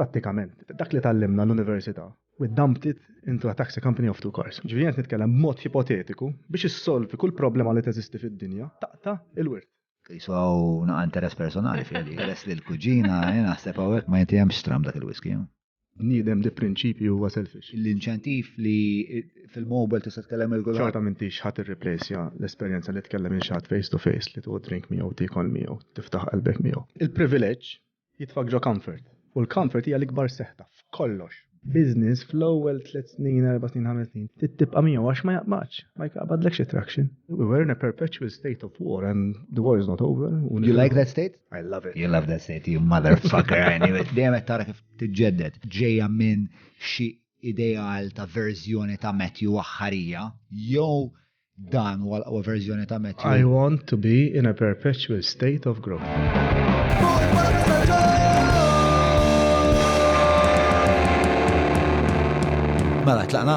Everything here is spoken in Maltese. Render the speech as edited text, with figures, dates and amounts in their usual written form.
prattikament dak li tallimna l-università. We dumped it into a taxi company of 2 cars. Ġifieri qed nitkellem b'mod ipotetiku biex issolvi kull problema li teżisti fid-dinja taqta' il-wirt. Jiswaw naqa interess personali fili. Interess li l-kuġina, naħseb hawnhekk ma jintihemx stram dak il-whisky. Nidem di prinċipju huwa selfish. L-inċentiv li fil-mobile tista' tkellem il-kulħadd. Xorta m'intix ħadd irreplacja l-esperjenza li tkellem il-xatt face to face li tu drink miegħu tikol miegħu, tiftaħ qalbek miegħu. Il-privileġġ jitfak ġo comfort. U l-comfort hija l-ikbar seħta f'kollox. Business fl-ewwel 3 snin, 4 snin, 5 snin, tibqa' miegħu għax ma jaqbadx, ma jqabadlekx attraction. We were in a perpetual state of war and the war is not over. You like that state? I love it. You love that state, you motherfucker. Anyway, dejjem qed tara kif tiġġedded. Ġejja minn xi ideal ta' verżjoni ta' Matthew aħħarija, jew dan huwa verżjoni ta' Matthew. I want to be in a perpetual state of growth. Mela tlaqna.